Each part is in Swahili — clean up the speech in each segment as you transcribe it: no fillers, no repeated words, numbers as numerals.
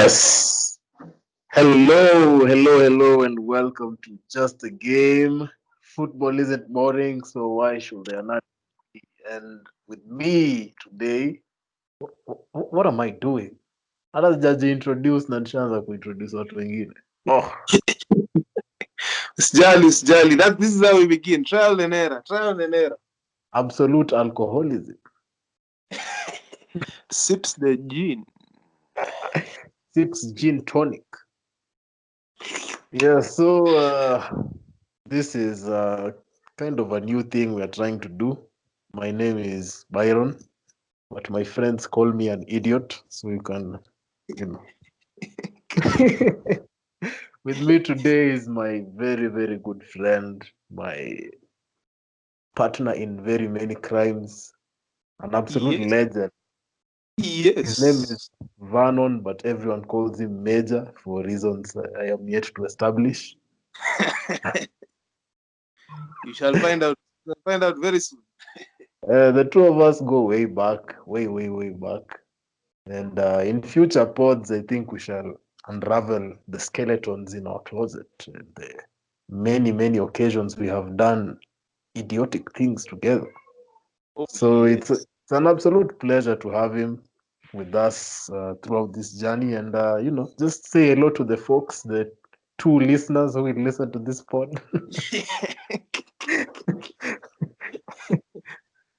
Yes. Hello, and welcome to Just a Game. Football isn't boring, so why should there not be? And with me today, what am I doing? Hata sijaji introduce na nishaanza kuintroduce watu wengine. Oh, Usijali. This is how we begin. Trial and error. absolute alcoholism. Sips the gin. Sips gin tonic. Yeah, so this is kind of a new thing we are trying to do. My name is Byron, but my friends call me an idiot, so you can, you know. With me today is my very, very good friend, my partner in very many crimes, an absolute Yes. legend. His name is Yes. Vernon, but everyone calls him Major for reasons I am yet to establish. You shall find out. Very soon. The two of us go way back, way back. And in future pods, I think we shall unravel the skeletons in our closet. The many occasions we have done idiotic things together. Oh, So yes. it's an absolute pleasure to have him with us throughout this journey. And, just say hello to the folks, the two listeners who will listen to this pod.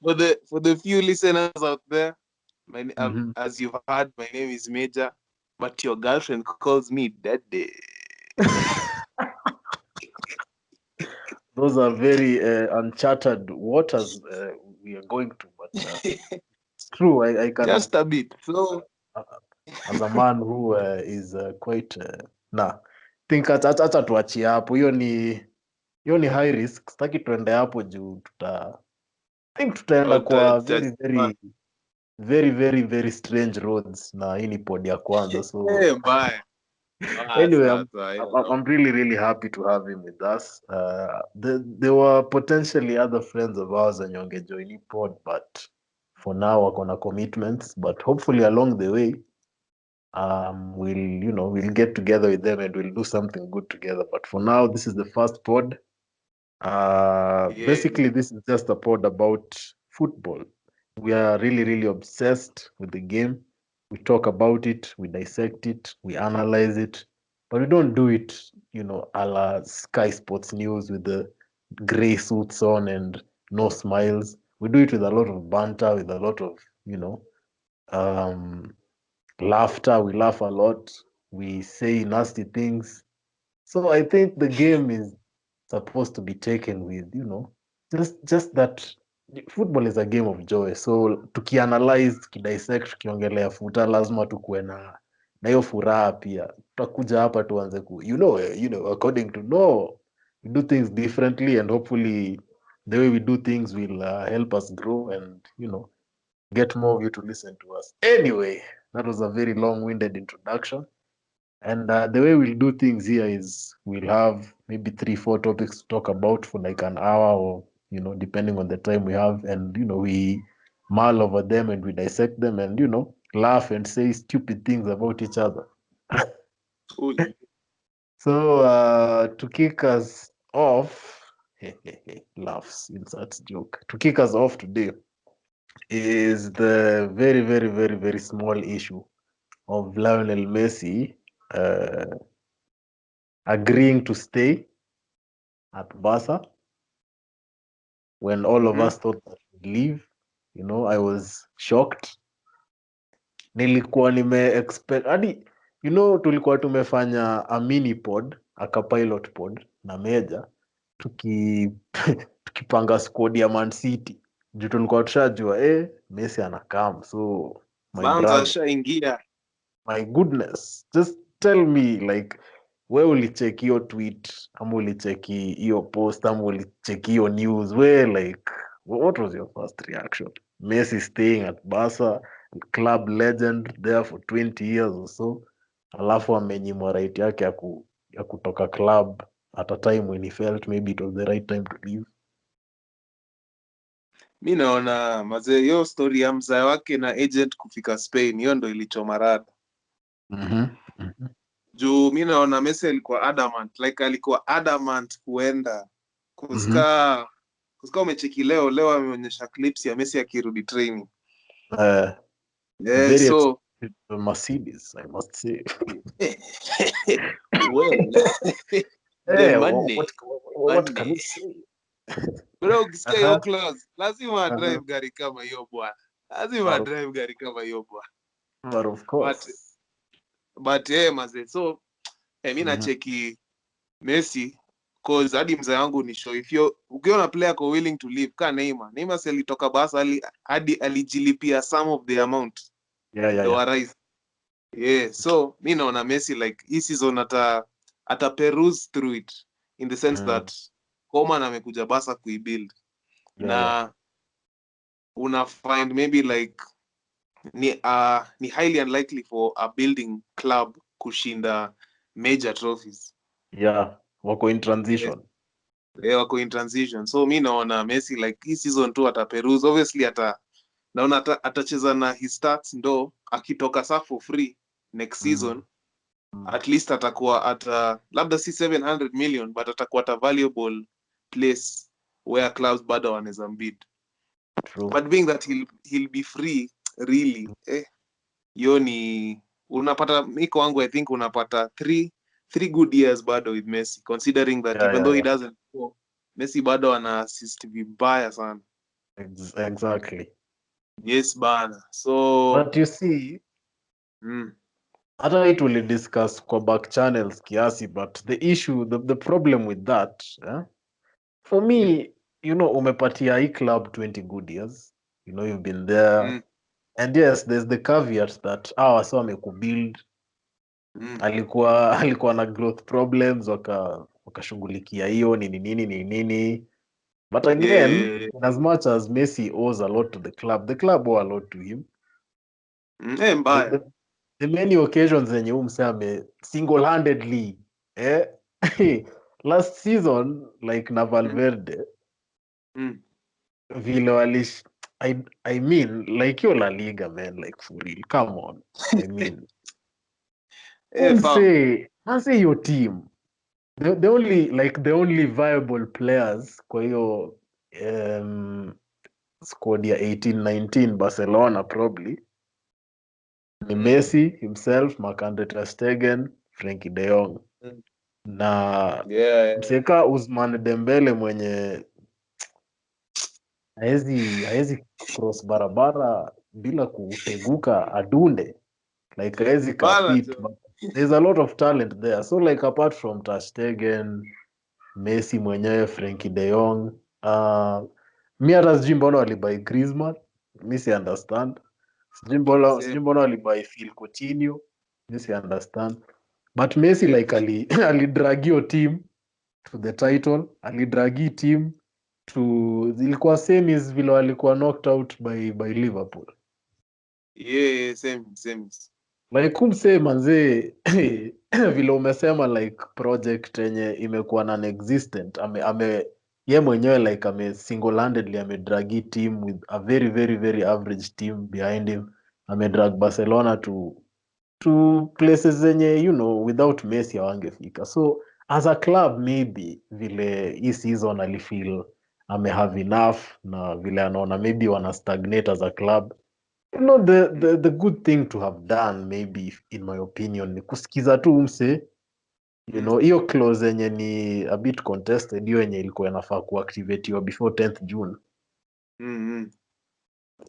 For the few listeners out there, Mhm. as you've heard, my name is Major, but your girlfriend calls me Daddy. Those are very uncharted waters we are going to, but it's true. I can, Just a bit. So uh, as a man who is quite nah, think hata tuachie hapo. Hiyo ni high risk. Sitaki tuende hapo juu tutaenda kwa very strange roads, na hii ni pod ya kwanza. So mbaya. anyway, Sasa, I'm really happy to have him with us. There were potentially other friends of ours and wangejoin pod, but for now wako na commitments. But hopefully along the way, we'll get together with them and we'll do something good together. But for now, this is the first pod. yeah. Basically, this is just a pod about football. We are really obsessed with the game. We talk about it, we dissect it, we analyze it, but we don't do it, a la Sky Sports News with the gray suits on and no smiles. We do it with a lot of banter, with a lot of, um, laughter. We laugh a lot. We say nasty things. So I think the game is supposed to be taken with, just that football is a game of joy. So tukianalyze, tukidissect, tukiongelea futa, lazima tukuwe na hiyo furaha pia. Tutakuja hapa tuanze according to no, we do things differently, and hopefully the way we do things will help us grow and get more of you to listen to us. Anyway, that was a very long-winded introduction. And the way we'll do things here is we'll have maybe 3-4 topics to talk about for like an hour, or depending on the time we have, and we mull over them and we dissect them and laugh and say stupid things about each other. Oh, So to kick us off, laughs, insert joke. To kick us off today is the very small issue of Lionel Messi agreeing to stay at Barca when all of us thought that he'd leave. I was shocked. Nilikuwa expect hadi tulikuwa tumefanya a mini pod, aka pilot pod na Major tukipanga squad ya Man City. Juu tulikuwa tushajua Messi anakam. So my brother, ashaingia. my goodness, just tell me, like, we ulicheki hiyo tweet ama ulicheki hiyo post ama ulicheki hiyo news, like, what was your first reaction? Messi staying at Barca, club legend there for 20 years or so, alafu amenyimwa right yake ya kutoka club at a time when he felt maybe it was the right time to leave. Mi naona mazee, hiyo story ya mzaa wake na agent kufika Spain, hiyo ndo ilichoma rada. Mhm. Juu mi naona Messi alikuwa adamant, like alikuwa adamant kuenda Mhm. kusika umecheki leo ameonyesha clips ya Messi akirudi training. Uh, Yeah, very so expensive Mercedes, I must say. well, the Hey, money, what can money. you say? Bro, ukisikia hiyo Uh-huh. clause, lazima drive Uh-huh. gari kama hiyo bwana. Lazima But, drive gari kama hiyo bwana. but of But course. maze, so mi Mhm. nacheki Messi cause hadi mzee wangu ni show, if you ukiona player ko willing to leave ka Neymar si alitoka Barca hadi alijilipia some of the amount Yeah, yeah, ndo yeah. arise. Yeah, so mi naona Messi like hii season ata peruse through it in the sense Mm. that Coman amekuja Barca kuibuild Yeah, yeah. na una find maybe like ni highly unlikely for a building club kushinda major trophies. Yeah, wako in Yes. transition. Wako in transition, so mi naona Messi like hii season tu ataperuse, obviously naona atacheza na his stats, ndo akitoka sa for free next season Mm. at least atakuwa labda si 700 million but atakuwa at a valuable place where clubs bado wanaweza mbid, True. but being that he'll be free really, hiyo ni unapata miko wangu, I think unapata three good years bado with Messi, considering that Yeah, even yeah, though he yeah. doesn't score, Messi bado ana assist vibaya sana. Exactly. Yes bana, so But you see, mm, hata hii tulidiscuss kwa back channels kiasi, but the issue, the problem with that, for me, umepatia hii club 20 good years. You've been there. mm, And yes, there's the caveat that wasa wamekubuild, mm, alikuwa na growth problems, wakashughulikia hiyo nini. But again, yeah, in as much as Messi owes a lot to the club owe a lot to him. The, mbaya. the, the many occasions zenye huu msee single-handedly, eh? last season, like na Mm, Valverde, mm. vile I mean, like your La Liga, man, like for real, come on. I mean, Fam. umse your team, the only viable players kwa hiyo squad ya 18-19 Barcelona probably ni Mm, Messi himself, Marc-Andre ter Stegen, Frenkie de Jong mm. na Yeah. mseka Ousmane Dembele mwenye haezi cross barabara bila kuteguka adunde, like haezi Bana kapit, jo. but there's a lot of talent there, so like apart from ter Stegen, Messi mwenyewe, Frenkie de Jong, mi hata sijui mbona walibai Griezmann, mi si understand. Same. Sijui mbona walibai Phil Coutinho, mi si understand. But Messi Yeah. like alidrag hiyo team to the title, alidragi team to, ilikuwa semis vile walikuwa knocked out by Liverpool. Yeah, same. Like kumsee manzee vile umesema like project yenye imekuwa non-existent, ye mwenyewe like single-handedly amedragi team with a very very very average team behind him, amedrag Barcelona to places zenye without Messi hawangefika. So as a club maybe vile hii season alifeel amehave enough, na vile anaona maybe wana stagnate as a club, the good thing to have done maybe in my opinion ni kusikiza tu mse, Mm, hiyo clause yenye ni a bit contested, hiyo yenye ilikuwa inafaa kuactivatiwa before 10th June. mm.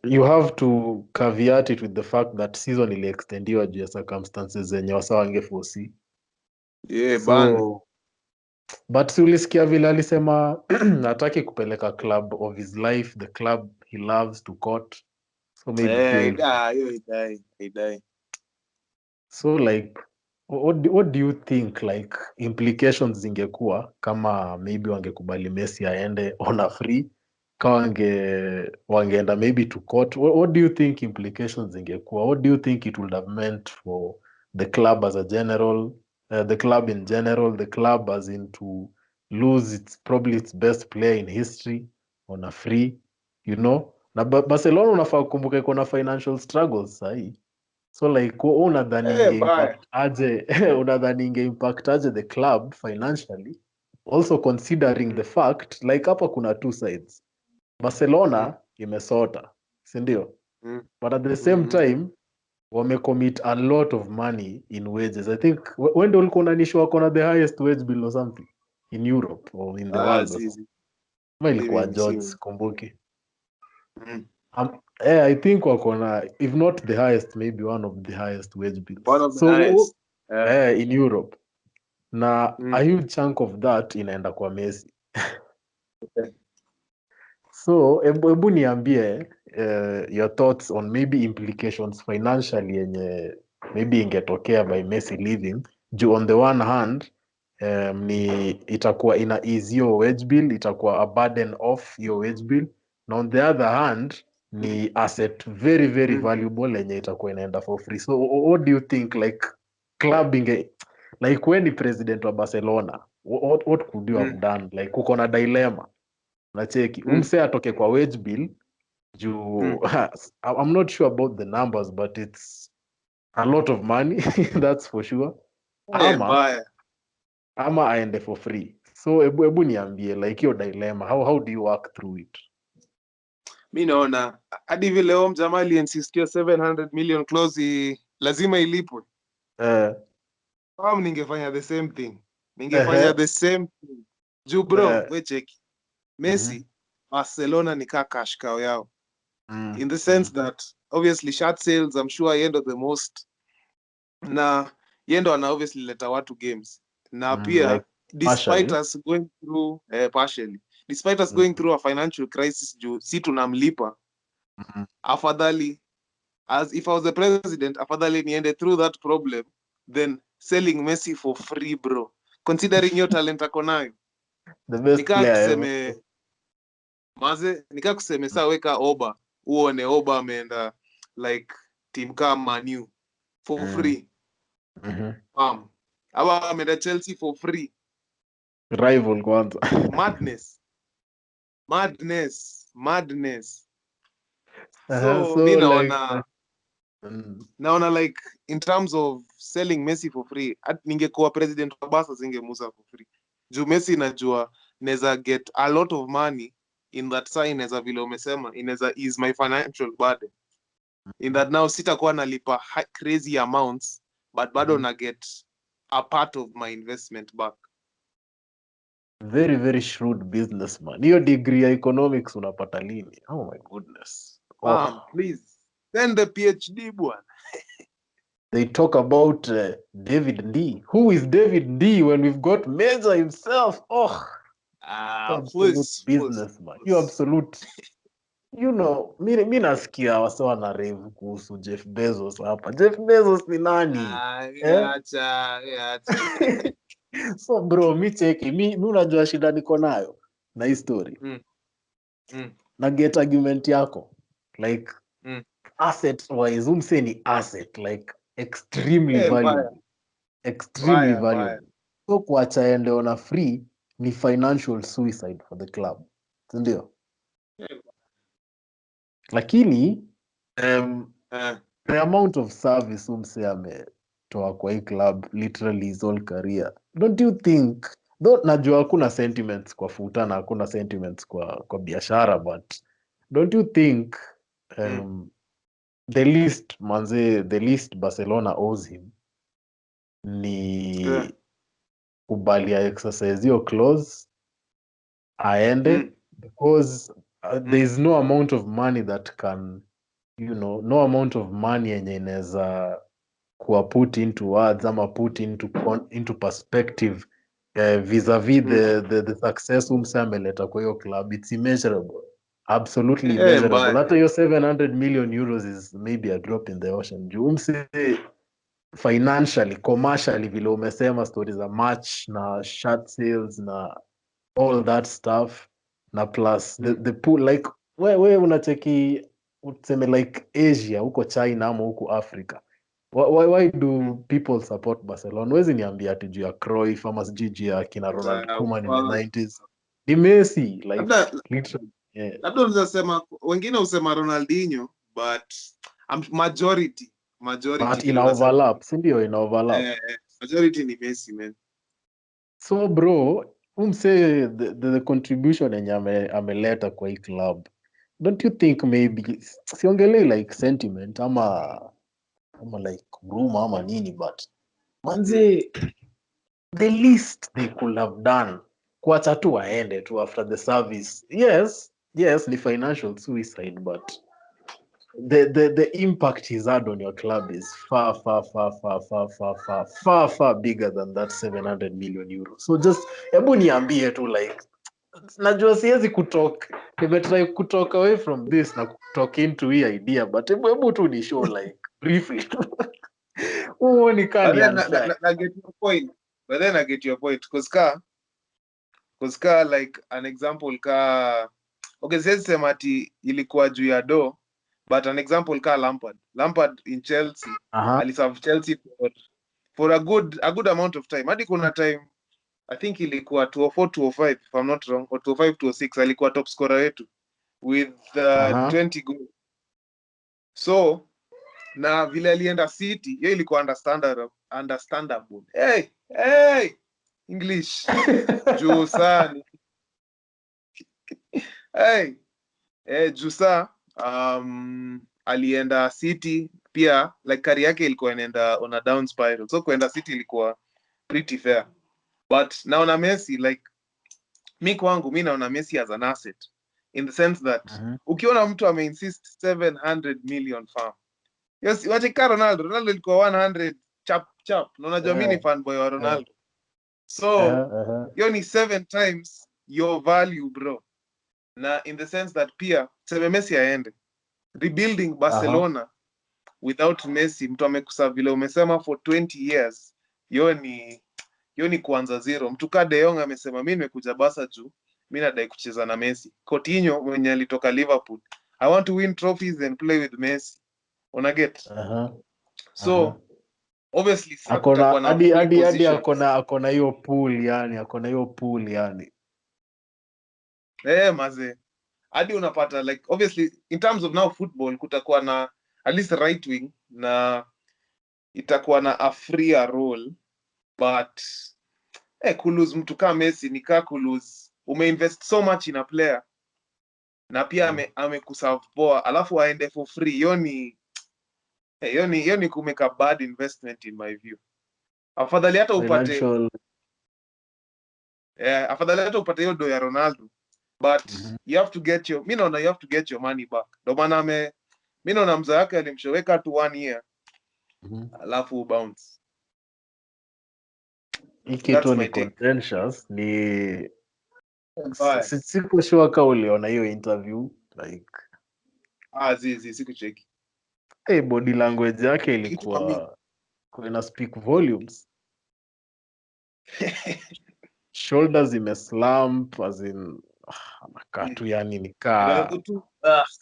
You have to caveat it with the fact that season iliextendiwa juu ya circumstances zenye wasa wangeforesee. Yeah, bana. So but si ulisikia vile alisema hataki kupeleka club of his life, the club he loves, to court, so maybe pia Hiyo idai. so like what do you think like implications zingekuwa kama maybe wangekubali Messi aende on a free, kama wangeenda maybe to court? What do you think implications zingekuwa? What do you think it would have meant for the club as a general, the club in general, the club as in to lose probably its best player in history on a free, na Barcelona unafaa kukumbuka iko na financial struggles sahii. So like unadhani inge Mbaya. impact aje unadhani inge impact aje the club financially, also considering the fact like hapa kuna two sides. Barcelona imesota, si ndio? But at the same time wamecommit a lot of money in wages. I think when ndio ulikuwa unanisha wako na the highest wage bill or something in Europe or in the world or something. Zizi. Kama ilikuwa George, sikumbuki. I think wako na, if not the highest, maybe one of the highest wage bills. One of the So highest. in Europe. Na a huge chunk of that inaenda kwa Messi. So ebu niambie your thoughts on maybe implications financially yenye maybe ingetokea by Messi leaving. Juu on the one hand ni itakuwa ina ease your wage bill, itakuwa a burden off your wage bill, na on the other hand ni asset very very valuable yenye itakuwa inaenda for free. So what do you think, like club like when ni president wa Barcelona, what could you have done? Like uko na dilemma, nacheki umse atoke kwa wage bill juu I'm not sure about the numbers but it's a lot of money that's for sure, ama aende for free. So ebu niambie like your dilemma, how do you work through it? Mi naona hadi hivi leo mjamaa aliinsistia 700 million clause lazima ilipwe. Ningefanya the same thing. The same thing. Juu bro, we cheki. Messi, Barcelona ni kaa cash cow yao. In the sense that obviously shirt sales, I'm sure yeye ndo the most. Na yeye ndo ana obviously leta watu games. Na pia like despite us going through partially. Despite us going through a financial crisis juu si tunamlipa. Afadhali, as if I was the president, afadhali niende through that problem then selling Messi for free bro. Considering your talent ako nayo. The best player nika kuseme saa weka Oba, uone Oba ameenda like team kama Man U for free. Aba ameenda Chelsea for free. Rival kwanza. Madness. So mi like naona like in terms of selling Messi for free, ningekuwa president wa Barca singemuuza for free. Juu Messi najua neza get a lot of money in that sign, inaweza vile umesema, inaweza ease my financial burden. In that now sitakuwa nalipa crazy amounts but bado na get a part of my investment back. Very very shrewd businessman. Hiyo degree ya economics unapata lini? Oh my goodness. Please send the PhD bwana. They talk about David D. Who is David D when we've got Major himself? Absolute businessman. You absolute. You know, mi nasikia wase wana rave kuhusu Jeff Bezos hapa. Jeff Bezos ni nani? So bro, mi cheki, mi unajua shida niko nayo na hii story. Na get argument yako. Like asset wise, umse ni asset, like extremely valuable. Extremely valuable. So kuacha ende on a free ni financial suicide for the club. Sindio? Lakini the amount of service umse ametoa kwa hii club literally his whole career. Don't you think, though najua hakuna sentiments kwa futa na hakuna sentiments kwa biashara, but don't you think the least Barcelona owes him ni kubalia exercise hiyo clause aende, because there is no amount of money that can, you know, no amount of money yenye inaweza kuwa put into words ama put into perspective vis-a-vis the success umse ameleta kwa hiyo club. It's immeasurable, absolutely immeasurable. Hata hiyo 700 million euros is maybe a drop in the ocean. Juu umse financially, commercially, vile umesema stories za match na shirt sales na all that stuff, na plus the pool, like we unacheki useme like Asia huko China ama huko Africa, why do people support Barcelona? Wezi niambia ati juu ya Cruyff ama sijui juu ya kina Ronald Koeman in the 90s. Ni Messi, like literally. Labda unaweza sema wengine usema Ronaldinho, but majority majority but vile ina unasema. overlap, si ndio? Ina overlap. Majority ni Messi man. So bro, umse the contribution yenye ameleta kwa hii club, don't you think maybe siongelei like sentiment ama like rumor ama nini, but manze the least they could have done kuacha tu aende tu after the service. Yes, ni financial suicide, but the impact he's had on your club is far bigger than that 700 million euro. So just hebu niambie tu, like, najua siwezi nimetry kutalk away from this na kutalk into hii idea, but hebu tu ni show like briefly huoni kaa But ni then unfair? I get your point. But then I get your point. Cause like an example okay, siwezi sema ati ilikuwa juu ya do, but an example Lampard in Chelsea aliserve Chelsea for a good amount of time. Hadi kuna time I think ilikuwa 204 205 if I'm not wrong, or 205 206 alikuwa top scorer wetu with 20 goals. So na vile alienda City, hiyo ilikuwa understandable. Hey English juu sana. Juu saa alienda City pia, like career yake ilikuwa inaenda on a down spiral, so kuenda City ilikuwa pretty fair. But naona Messi, like mi naona Messi as an asset in the sense that ukiona mtu ameinsist 700 million farm, yes, wacheka Ronaldo ilikuwa 100 chap na unajua mi ni fanboy wa Ronaldo, so hiyo ni 7 times your value bro. Na in the sense that pia seme Messi aende rebuilding Barcelona without Messi, mtu amekusa vile umesema for 20 years, hiyo ni kuanza zero. Mtu ka De Jong amesema mi nimekuja Barca juu mi nadai kucheza na Messi. Coutinho mwenye alitoka Liverpool, I want to win trophies and play with Messi, una get? So obviously sasa kutakuwa na hadi akona hiyo pool yani, maze hadi unapata like obviously in terms of now football kutakuwa na at least right wing na itakuwa na a freer role, but kulose mtu kama Messi ni kaa kulose, umeinvest so much in a player na pia amekuserve poa alafu aende for free. Hiyo ni kumeka bad investment in my view. Afadhali hata upate hiyo do ya Ronaldo, but you have to get your money back. Ndio maana mi naona mzee wake alimshoweka tu 1 year alafu bounce. Ikitu ni contentious, ni siko sure ka uliona hiyo interview like sikucheki. Body language yake ilikuwa ina speak volumes. Shoulders zimeslump as in anakaa tu yani nikaa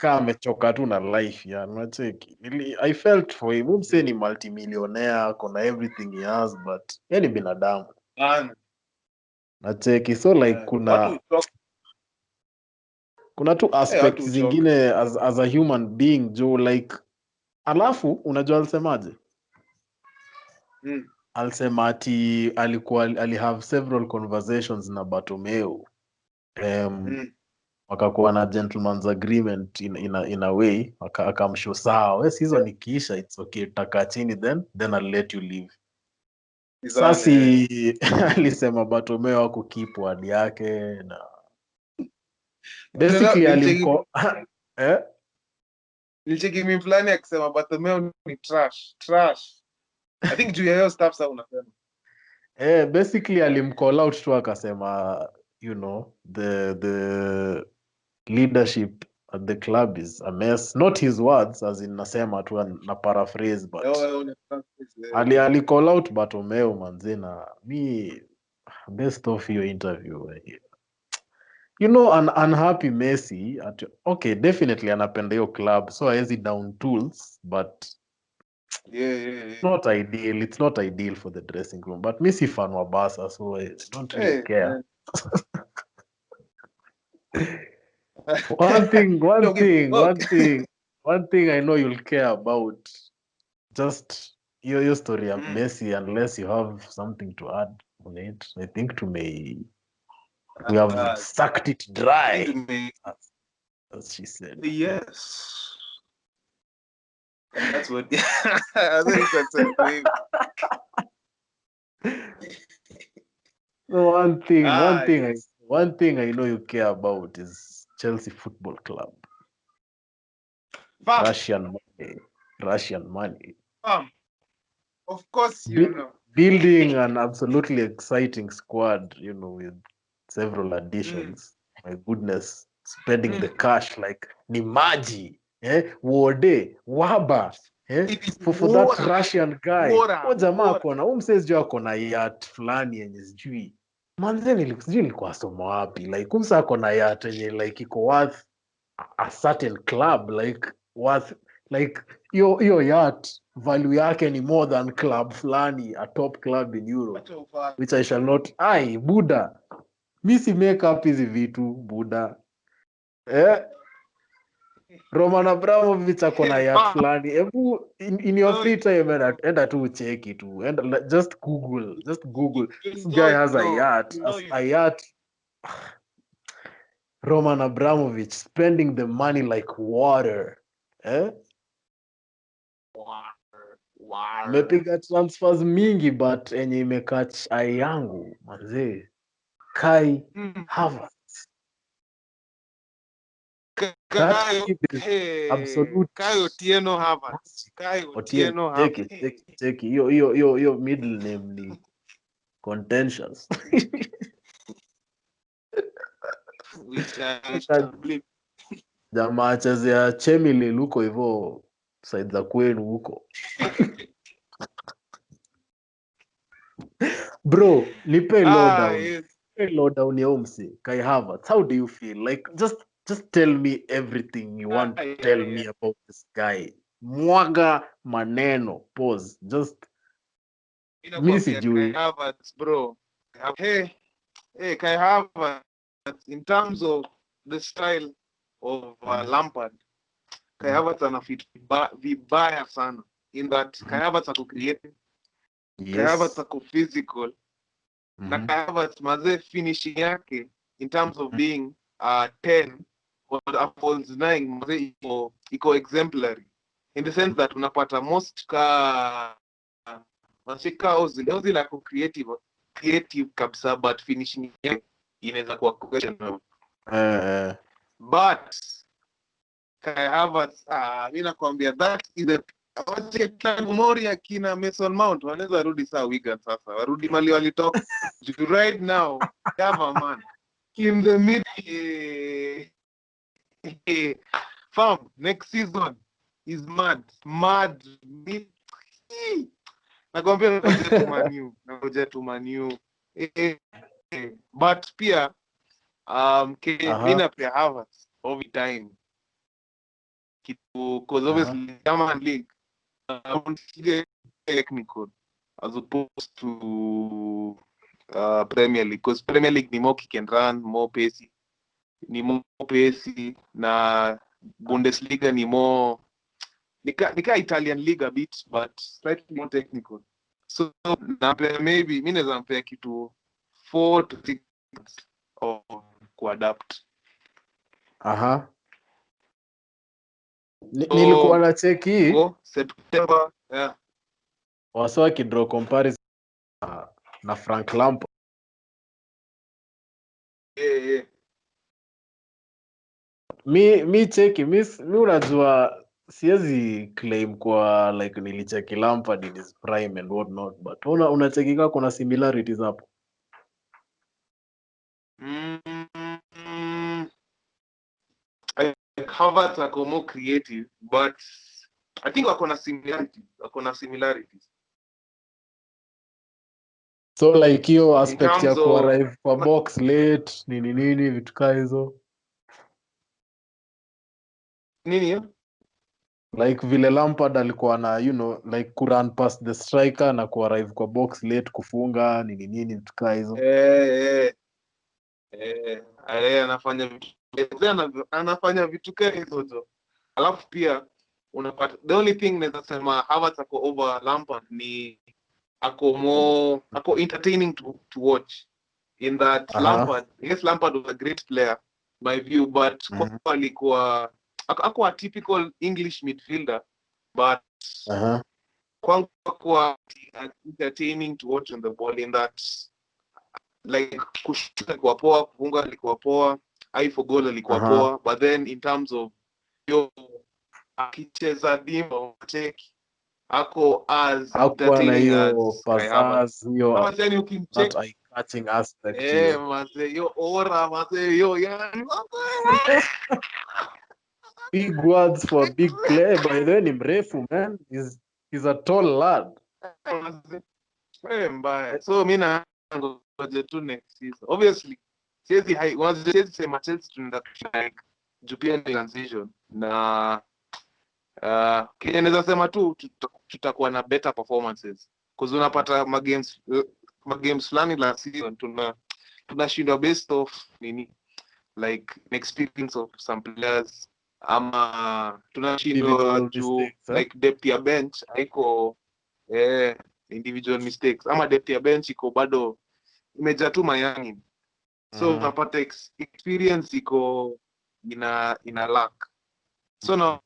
amechoka tu na life yani, unacheki. I felt for him, mse ni multimillionaire, kona everything he has, but yani binadamu nacheki, so like kuna tu aspects zingine as a human being jo, like alafu unajua alisemaje? Alisema ati alihave several conversations na Bartomeu, wakakuwa na gentleman's agreement in a way, akamshow sawa, we season ikiisha it's okay, taka chini then I'll let you leave. Sasi alisema Bartomeu hakukeep word yake na basically nilicheki mimi fulani akisema Bartomeu ni trash. I think juu ya hiyo stuff sasa unasema basically alimcall out tu akasema, you know, the leadership at the club is a mess, not his words as in nasema tu na paraphrase, but ali call out Bartomeu manze, na mi best of your interview, you know, an unhappy Messi okay, definitely anapenda hiyo club, so haezi down tools, but it's not ideal for the dressing room, but mi si fan wa Barca, so I don't really care. One thing I know you'll care about just your story of Messi, unless you have something to add on it, I think we have sucked it dry, as she said. Yes. That's what I think that's a way. So one thing I know you care about is Chelsea Football Club. Russian money. Of course, you know. Building an absolutely exciting squad, with several additions. My goodness, spending the cash like ni maji, wode, waba, for that Russian guy. Jamaa akona, msezi akona yacht fulani yenye sijui. Manze sijui nilikuwa soma wapi. Like umsa akona yacht yenye like iko worth a certain club, like worth like your yacht value yake ni more than club fulani, a top club in Europe, which I shall not. Buddha, mi si make up hizi vitu Buddha. Roman Abramovich akona yacht fulani. Ebu in your free time enda tu cheki tu, and just Google. This guy has a yacht. Roman Abramovich spending the money like water. Mepiga transfers mingi, but enye imekach eye yangu manze, Kai Havertz. Absolute Kai Otieno Havertz. Cheki. Yo middle name ni contentious. Jamaa chezea Chemili huko hivyo side za kwenu huko. Bro, nipe lowdown. Yes. Lowdown ya umsi, Kai Havertz. How do you feel? Like just tell me everything you want to tell me about this guy. Mwaga maneno. Pause. Just mi sijui. Kai Havertz, bro. Hey, Kai Havertz, in terms of the style of Lampard, Kai Havertz anafit vibaya sana. In that Kai Havertz ako creative, Kai Havertz ako physical, na Kai Havertz maze finishing yake in terms of being 10 or a false 9 maze iko exemplary. In the sense that unapata most Masika Ozil ako creative kabisa, but finishing yake inaweza kuwa questionable. But Kai Havertz, mimi nakwambia that is a Mori akina Mason Mount wanaweza rudi saa Wigan sasa. Warudi mali walitoka. Right now, have a man in the mid farm next season is mad. Nakwambia nagoja tu Manu. But pia Kevin pia Havertz over time. Because obviously German league technical as opposed to Premier League, because Premier League ni more kick and run, more pacey, na Bundesliga ni more nika Italian league a bit, but slightly more technical. So maybe mimi naweza mpea kitu 4 to 6 of kuadapt. Nilikuwa na cheki September, wasa kidraw comparison na Frank Lampard. Mi cheki mi unajua siwezi claim kwa like nilicheki Lampard in his prime and what not, but unacheki kama kuna similarities hapo. Havertz are more creative, but I think wako na similarities. So like hiyo aspect ya kuarrive kwa box late nini vitu kaa hizo. Nini hiyo? Like vile Lampard alikuwa na like kurun past the striker na kuarrive kwa box late kufunga nini vitu kaa hizo. Anafanya vitu kaa hizo. Alafu pia unapata the only thing naweza sema Havertz ako over Lampard ni ako entertaining to watch in that Lampard, yes, Lampard was a great player my view, but alikuwa ako a typical English midfielder, but kwangu kwa entertaining to watch on the ball in that like kushuka kwa poa, kufunga alikuwa poa, eye for goal alikuwa poa, but then in terms of yo akicheza dimba check ako as entertaining as Kai Havertz. Kama sasa ukimcheck that eye catching aspect hiyo. Mase yo ora mase yo yani Big words for a big player, by the way ni mrefu man. He's a tall lad. Mbaya. So mimi na ngoja tu next season. Obviously siwezi sema Chelsea tunaenda like European transition na Kenya naweza sema tu tutakuwa na better performances because unapata magames fulani la season tunashindwa based off nini like experience of some players ama tunashindwa like depth ya bench haiko individual mistakes ama depth ya bench iko bado imejaa tu mayani, so unapata experience iko ina lack, so na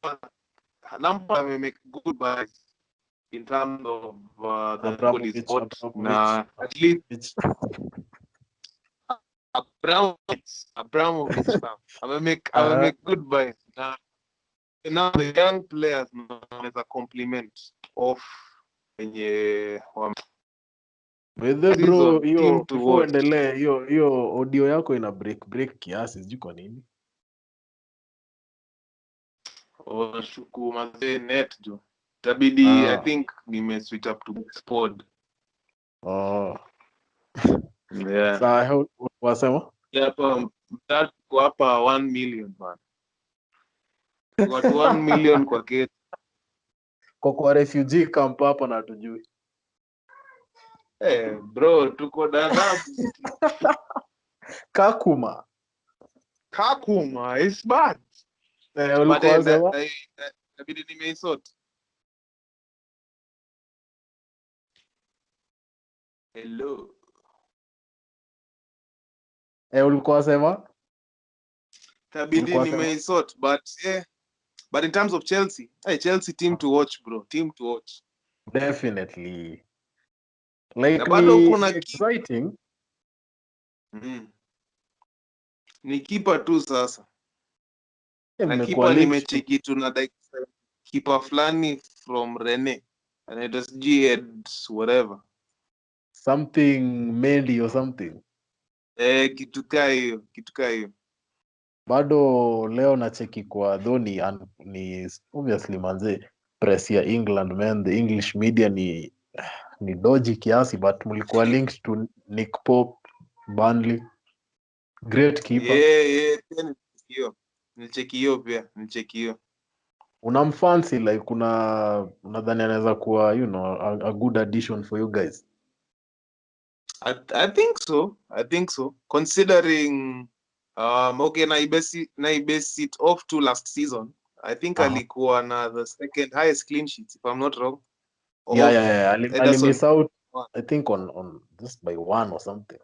Lampard will make good buys in terms of the goal is bought na at least Abramovich I will make good buys now the young players wanaweza complement of wenye bro hiyo tuendelee hiyo audio yako ina break kiasi sijui kwa nini. Shuku mazee net jo tabidi I think nime switch up to Xpod. Yeah. Sasa wasema hapa 1 million man. Watu 1 million kwa kete. Kwa refugee camp hapa na tujui. Bro tuko Dadaab. Kakuma is bad. Ulikuwa sema tabidi nimeisort. Hello. Ulikuwa sema tabidi nimeisort but in terms of Chelsea team to watch bro, team to watch definitely like bado kuna exciting. Ni kipa tu sasa na kipa nimecheki tu na kipa fulani from Rene and it is G whatever something Mendy or something kitu hiyo bado leo na cheki kwa Dhoni ni obviously manze press ya England man, the English media ni dodgy kiasi, but mlikuwa linked to Nick Pope Burnley, great keeper. Nilicheki hiyo unamfancy like unadhani anaweza kuwa a good addition for you guys? I think so considering okay na base it off to last season I think alikuwa na the second highest clean sheets if I'm not wrong. I miss out I think on just by one or something.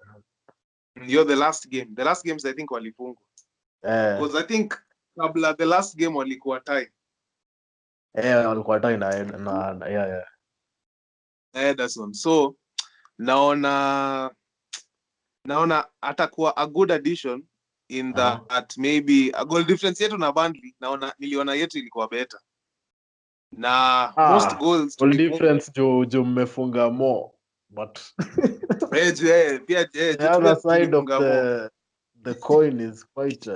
The last games I think walifungwa because I think kabla the last game walikuwa tie walikuwa tie na Ederson, so naona atakuwa a good addition in that maybe a goal difference yetu na Burnley niliona yetu ilikuwa better na most goals goal difference jo mmefunga more but pia the other side of the coin is quite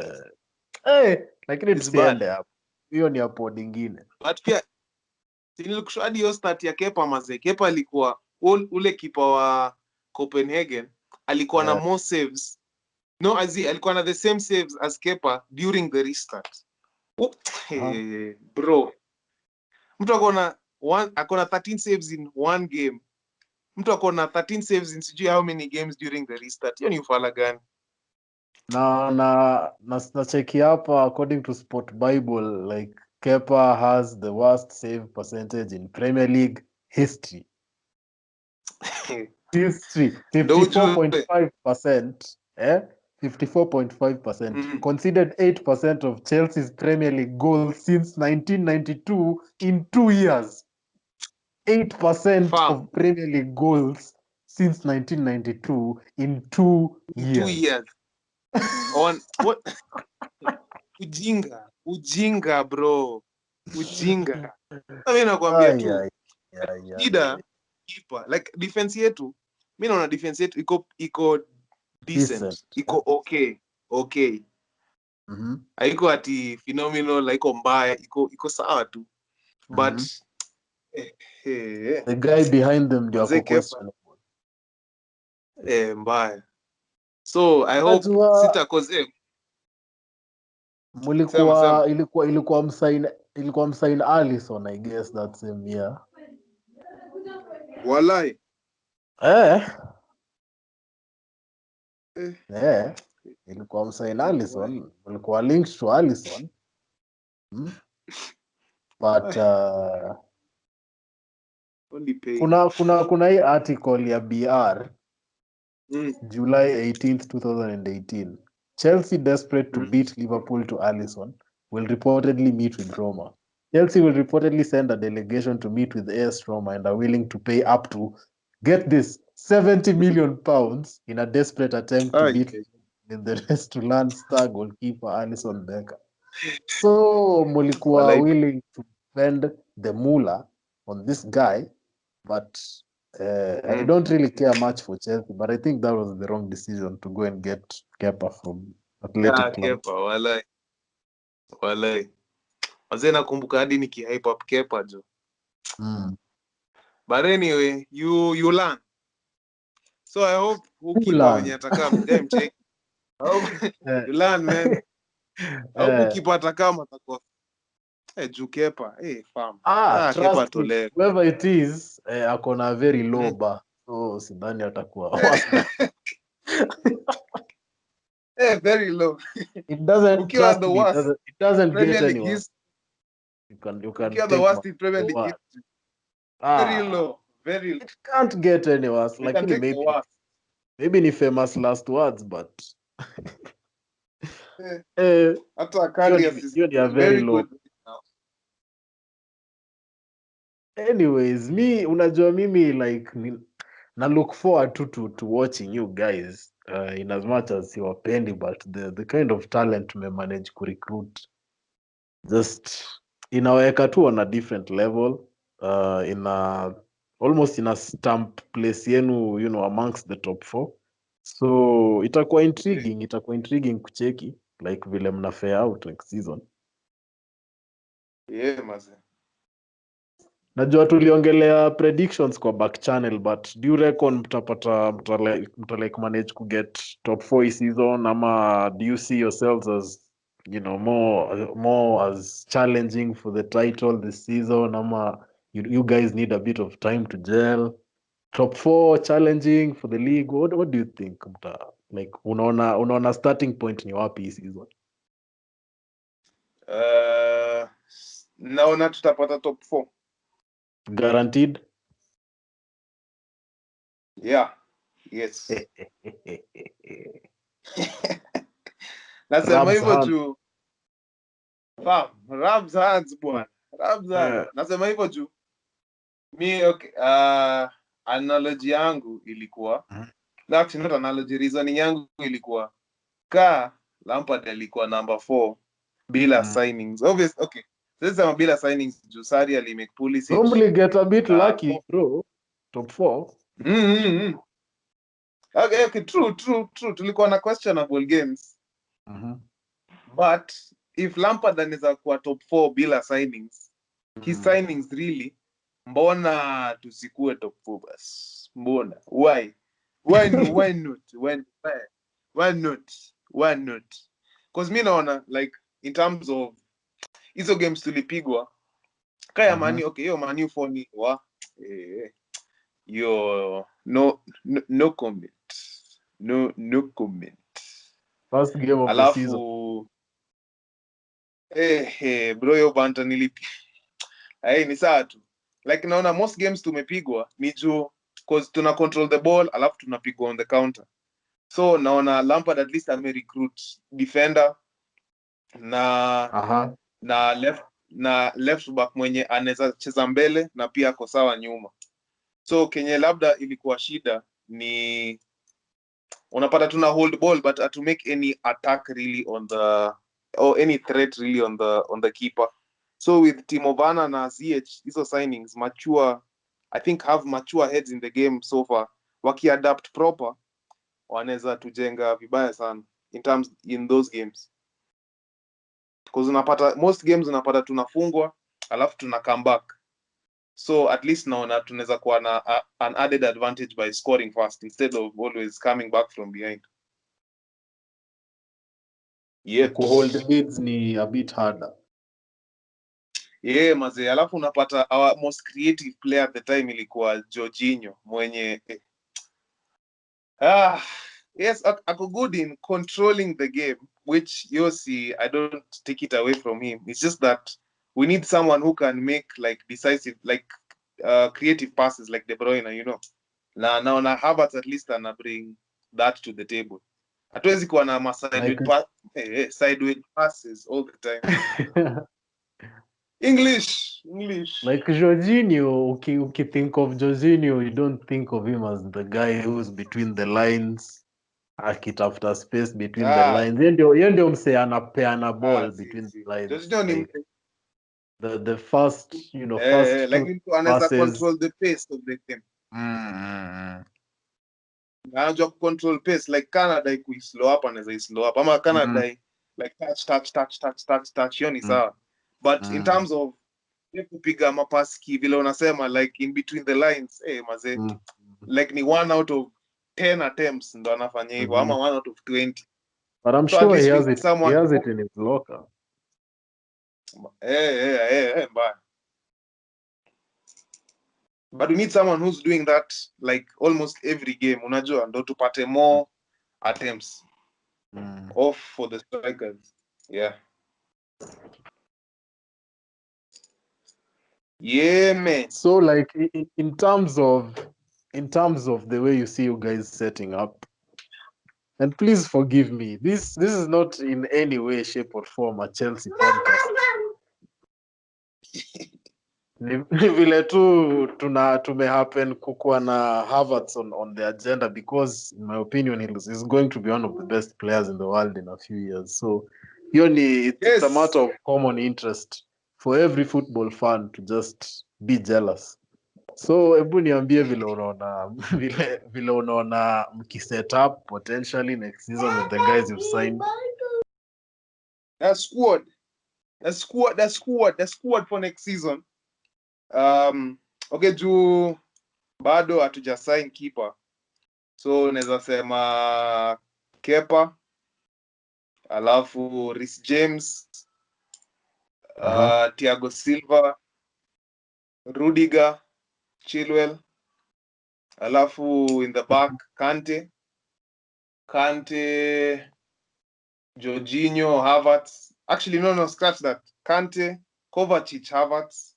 lakini tusiende hapo, hiyo ni hapo nyingine. But pia nilikushuhudia hiyo start ya Kepa mazee. Kepa alikuwa ule kipa wa Copenhagen alikuwa na more saves. No, alikuwa na the same saves as Kepa during the restart. Bro. Mtu akona 13 saves in one game. Mtu akona 13 saves in sijui how many games during the restart. Hiyo ni ufala gani? Na cheki hapa according to Sport Bible like Kepa has the worst save percentage in Premier League history. History, Ndo ujue 54.5%. 54.5%. Conceded 8% of Chelsea's Premier League goals since 1992 in 2 years. 8% Fam, of Premier League goals since 1992 in 2 in 2 years. years. On what? Ujinga bro. Ujinga. Mimi nakwambia Ay, tu ay, ay, ay, shida ay. keeper. Like defense yetu, mimi naona defense yetu iko decent. Decent. Iko okay. Haiko ati phenomenal, haiko mbaya, iko sawa tu. But The guy behind them ndio Manze ako Kepa questionable. mbaya. So I hope Unajua sitakoze. mulikuwa Sema. ilikuwa msain Alisson, I guess that same year. Walai. Ilikuwa msain Alisson, mulikuwa linked to Alisson. But Only pay. kuna hii article ya BR July 18th, 2018. Chelsea desperate to beat Liverpool to Alisson will reportedly meet with Roma. Chelsea will reportedly send a delegation to meet with AS Roma and are willing to pay up to, get this, 70 million pounds in a desperate attempt to beat in the race to land star goalkeeper Alisson Becker. So mulikuwa willing to spend the moolah on this guy, but I don't really care much for Chelsea, but I think that was the wrong decision to go and get Kepa from Athletic Club. Kepa, walai. Manze nakumbuka hadi nikihype up Kepa jo. But anyway, you learn. So I hope keeper wenye atakaa mjai mcheki. You learn, man. I hope keeper atakaa matakosa. Juu Kepa, fam. Kepa Trust me, tole. whoever it is, akona a very low bar. So sidhani atakuwa very low. It doesn't, trust the me, worst. it doesn't Premier get League any worse. You can take the worst in Premier League word. history. Very low. Very low. It can't get any worse. You can take the worst. Maybe ni famous last words, but hata Karius is very low. good now. Anyways, unajua mimi like na look forward to watching you guys in as much as siwapendi, but the kind of talent me manage ku recruit just inaweka tu on a different level, almost in a stamp place yenu, you know, amongst the top 4. So itakuwa intriguing kucheki like vile mna fare out next season. Maze. Najua tuliongelea predictions kwa back channel, but do you reckon mta like manage to get top 4 season, ama do you see yourselves as, you know, more as challenging for the title this season, ama you guys need a bit of time to gel? Top 4 challenging for the league, what do you think? Like unaona starting point ni wapi season? Naona tutapata top 4. Guaranteed? Yeah. Yes. Nasema hivyo juu Rabs hands bwana. Rabs hands. Nasema hivyo juu okay, analogy yangu ilikuwa actually not analogy, reasoning yangu ilikuwa Lampard alikuwa number 4 bila signings. Obvious, okay. Sasa bila signings juu Sarri alimake Pulisic. Normally get a bit lucky, bro. Top 4. Okay, true. Tulikuwa na questionable games. But if Lampard anaweza kuwa top 4 bila signings, his signings really, mbona tusikue top 4 bas? Mbona? Why not? Because mi naona like in terms of hizo games tulipigwa kaya Mani, okay, hiyo Mani 4 ni no comment. No comment. First game of the season. Bro, yo banta nilipi. Ni sawa tu. Like naona most games tumepigwa ni juu cause tuna control the ball alafu tunapigwa on the counter. So naona Lampard at least recruit defender na left back mwenye anaweza cheza mbele na pia ako sawa nyuma. So kenye labda ilikuwa shida ni unapata tuna hold ball but to make any attack really on the or any threat really on the keeper. So with Timo Werner na ZH hizo signings mature, I think have mature heads in the game so far, wakiadapt proper wanaweza tujenga vibaya sana in those games, because unapata most games unapata tunafungwa alafu tuna come back. So at least naona tunaweza kuwa na an added advantage by scoring fast instead of always coming back from behind. Kuhold leads ni a bit harder. Mazee, alafu unapata our most creative player at the time ilikuwa Jorginho mwenye yes, ako good in controlling the game, which you see, I don't take it away from him. It's just that we need someone who can make like decisive, like creative passes like De Bruyne, you know. Na Havertz at least ana bring that to the table. Hatuwezi kuwa na sideways passes all the time. English. Like Jorginho, think of Jorginho, you don't think of him as the guy who's between the lines, akitafuta space between the lines. Yeye ndio msee anapeana ball between the lines. Like, the first, first like anaweza control the pace of the game. Anajua control pace, like Canada slow up anaweza slow up, ama Canada like touch hiyo ni sawa, but in terms of kupiga mapasi vile unasema like in between the lines, mazee, like ni 1 out of 10 attempts ndo anafanya hivyo, ama 1 out of 20. But I'm sure he has it in his locker. Mbaya. But we need someone who's doing that like almost every game, unajua, ndo tupate more attempts off for the strikers. Man. So like in terms of the way you see you guys setting up, and please forgive me, this is not in any way, shape or form a Chelsea podcast. Ni vile tu tumehappen kukuwa na Havertz on the agenda, because in my opinion he's going to be one of the best players in the world in a few years. So it's a matter of common interest for every football fan to just be jealous. So hebu niambie vile unaona mkiset up potentially next season with the guys you've signed. That squad for next season. Okay, juu bado hatuja sign keeper, so naweza sema Kepa, alafu Reece James, Thiago Silva, Rudiger, Chilwell, alafu in the back Kante, Jorginho, Havertz. Actually, no, scratch that. Kante, Kovacic, Havertz,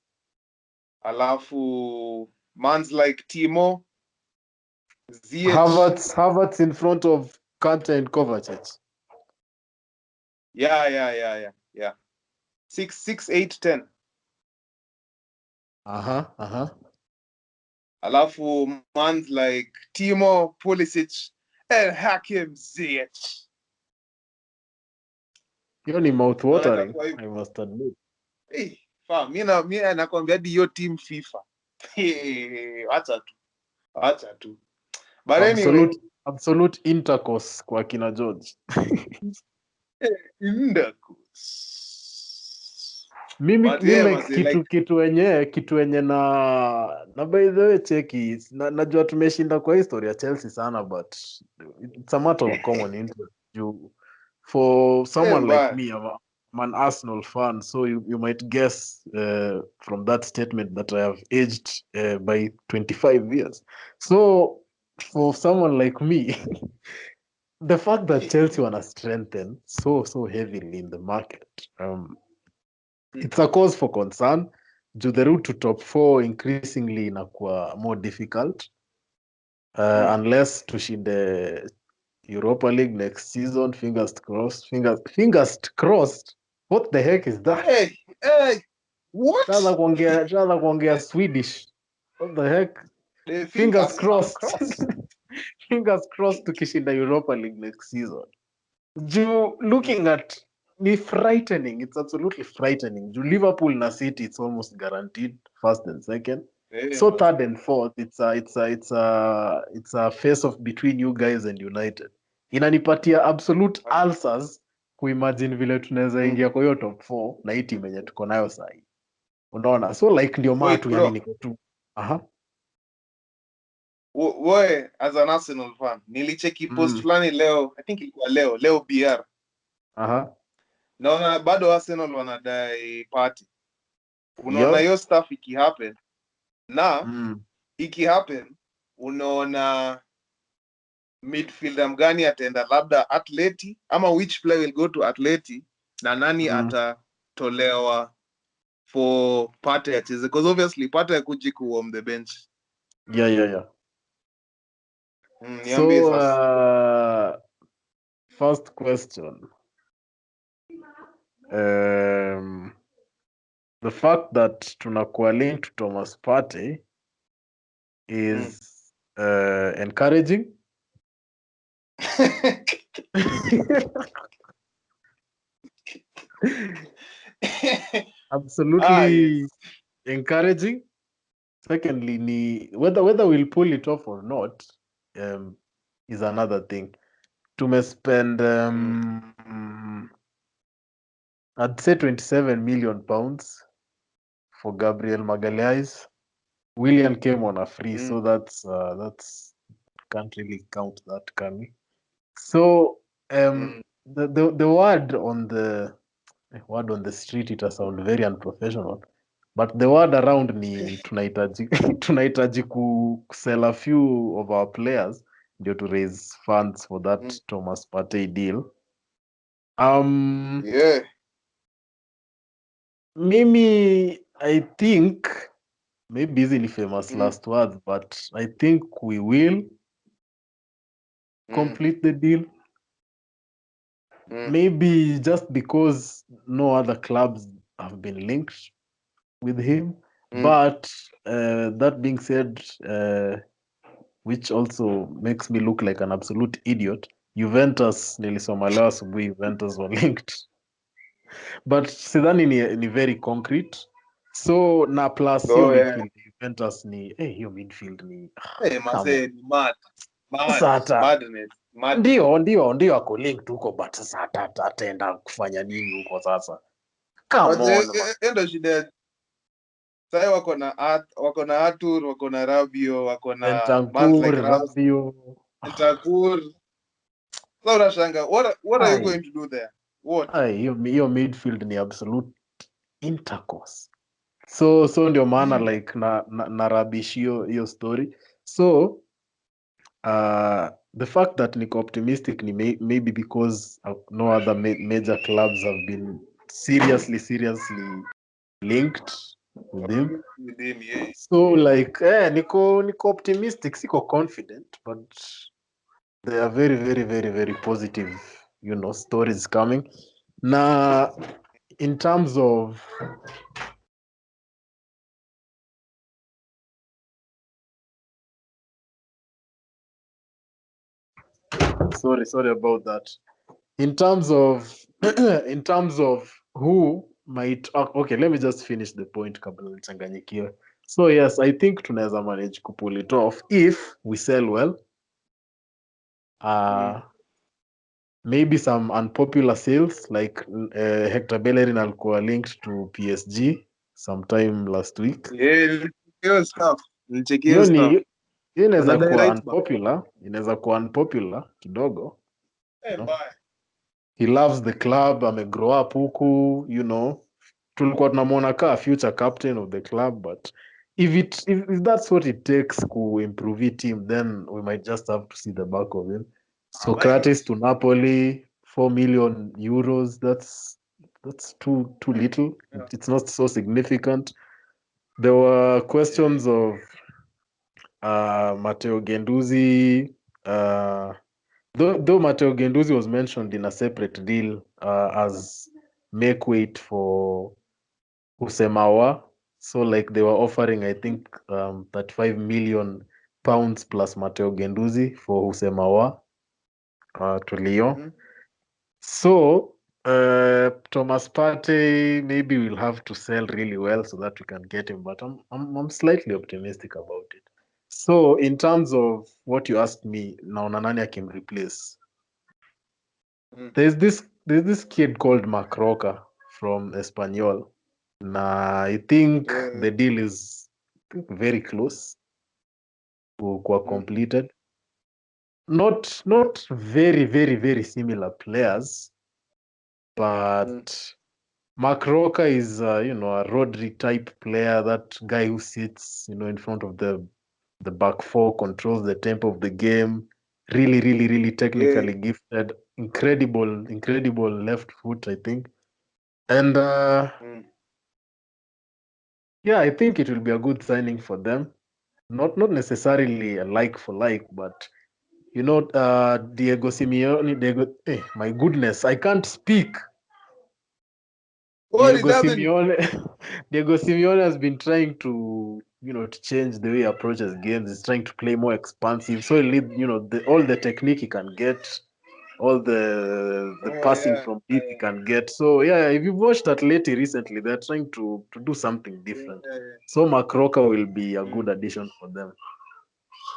alafu mans like Timo, ZH. Havertz in front of Kante and Kovacic. Yeah. 6, 8, 10. Alafu mans like Timo, Pulisic, and Hakim Ziyech. Hiyo ni mouth watering, I must admit. Mimi nakwambia hadi hiyo team FIFA. Acha tu. But absolute intercourse kwa kina George. Mimi kitu wenye na by the way cheki, najua tumeshinda kwa historia Chelsea sana, but it's a matter of common interest. For someone like me, I'm an Arsenal fan, so you might guess from that statement that I have aged by 25 years. So for someone like me, the fact that Chelsea wanna strengthen so heavily in the market, it's a cause for concern. The route to top 4 increasingly inakuwa more difficult unless tushinde Europa League next season. Fingers crossed. Fingers crossed. What the heck is that? Hey, what? Shaanza kuongea Swedish. What the heck? The Fingers crossed. Fingers crossed tukishinda Europa League next season. Looking at me frightening. It's absolutely frightening. Liverpool na City, it's almost guaranteed first and second. So third and fourth, it's a face off between you guys and United. Inanipatia absolute ulcers kuimagine vile tunaweza ingia kwa hiyo top 4 na hii team yenye tuko nayo sahi. Unaona? So like ndio maana tu yani niko tu. Wewe as an Arsenal fan, nilicheki post fulani leo, I think ilikuwa leo BR. Naona bado Arsenal wanadai party. Unaona hiyo stuff ikihappen na ikihappen unaona midfielder mgani ataenda labda Atleti ama which player will go to Atleti na nani atatolewa for Partey acheze, because obviously Partey hakuji ku on the bench. Yeah. So first question, the fact that tunakuwa linked to Thomas Partey is encouraging. Absolutely encouraging. Secondly, whether we'll pull it off or not is another thing. To spend I'd say 27 million pounds for Gabriel Magalhaes. William came on a free, so that's can't really count that, can we? So the word on the street, it sound very unprofessional, but the word around ni tunahitaji sell a few of our players ndio to raise funds for that Thomas Partey deal. Mimi, I think maybe easily famous last words, but I think we will complete the deal. Maybe just because no other clubs have been linked with him. But that being said, which also makes me look like an absolute idiot, Juventus, nilisoma leo asubuhi, Juventus were linked. But sidhani ni very concrete. So na plus hiyo midfield Juventus ni hiyo midfield ni madness. Ndio ako linked huko, but sasa ataenda kufanya nini huko sasa? Endo shida. Sasa wako na Arthur, wako na Rabio, wako na Rabio. Bentancur. So unashanga, what are you going to do there? What? Hiyo midfield ni absolute intercourse. So ndio maana like na rubbish hiyo story. So the fact that niko optimistic ni maybe because no other major clubs have been seriously linked with him. So like niko optimistic, siko confident, but there are very, very, very, very positive, stories coming. Now, in terms of sorry about that. In terms of who might okay, let me just finish the point kabla nichanganyikiwe. So yes, I think tunaweza manage to pull it off if we sell well. Maybe some unpopular sales like Hector Bellerin alikuwa linked to PSG sometime last week. Hiyo stuff. Hiyo inaweza kuwa unpopular kidogo. He loves the club, amegrow up huku, tulikuwa tunamwona kaa future captain of the club, but if that's what it takes to improve the team, then we might just have to see the back of him. Socrates to Napoli, 4 million euros, that's That's too little. Yeah. It's not so significant. There were questions of Matteo Genduzi. Though Matteo Genduzi was mentioned in a separate deal as make weight for Usemawa. So like they were offering, I think, 35 million pounds plus Matteo Genduzi for Usemawa to Lyon. Mhm. So Thomas Partey, maybe we'll have to sell really well so that we can get him, but I'm slightly optimistic about it. So in terms of what you asked me, now Nanani can replace. Mm. There's this kid called Macroca from Espanyol. Nah, I think Yeah. the deal is very close to Mm. completed. Not very, very, very similar players, Mm. but Mark Roca is, a Rodri type player, that guy who sits, in front of the back four, controls the tempo of the game, really, really, really Yeah. technically gifted, incredible left foot, I think. And Mm. yeah, I think it will be a good signing for them. Not necessarily a like for like, but Diego Simeone, my goodness, I can't speak. What is Diego happening? Simeone, Diego Simeone has been trying to change the way he approaches games. He's trying to play more expansive. So he'll need, all the technique he can get, all the Oh passing yeah. from deep he can get. So yeah, if you've watched Atleti recently, they're trying to do something different. Yeah. So Macroca will be a Mm. good addition for them.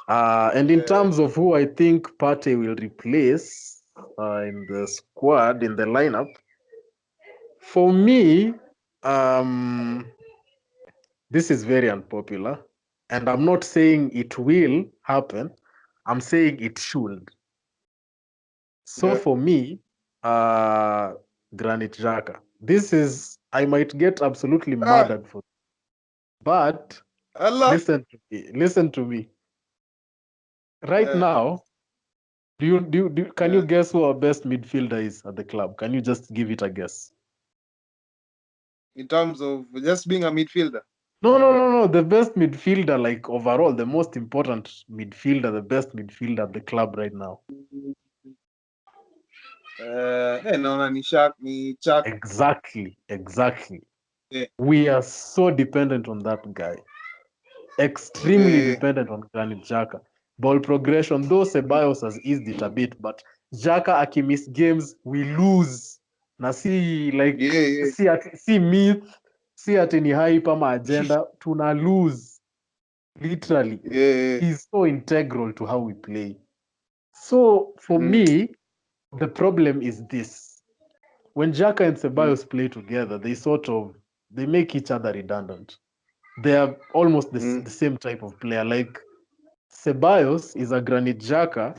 And in Yeah. terms of who I think Partey will replace in the squad, in the lineup, for me, um, this is very unpopular, and I'm not saying it will happen. I'm saying it should. So Yeah. for me, Granit Xhaka. This is, I might get absolutely Ah, murdered for, but Allah. listen to me. Listen to me. Right Uh, now, can you yeah. guess who our best midfielder is at the club? Can you just give it a guess? In terms of just being a midfielder. No. The best midfielder, like overall, the most important midfielder, the best midfielder at the club right now. Naona ni Chuck. Exactly. Yeah. We are so dependent on that guy. Extremely Yeah. dependent on Granit Xhaka. Ball progression, though Mm. Ceballos has eased it a bit, but Xhaka akimiss games, we lose. Na si like Yeah. Yeah. si myth, si ati ni hype ama agenda, tuna lose. Literally. Yeah. He's so integral to how we play. So for Mm. me, the problem is this. When Xhaka and Mm. Ceballos play together, they make each other redundant. They are almost Mm. the same type of player. Like Ceballos is a Granit Xhaka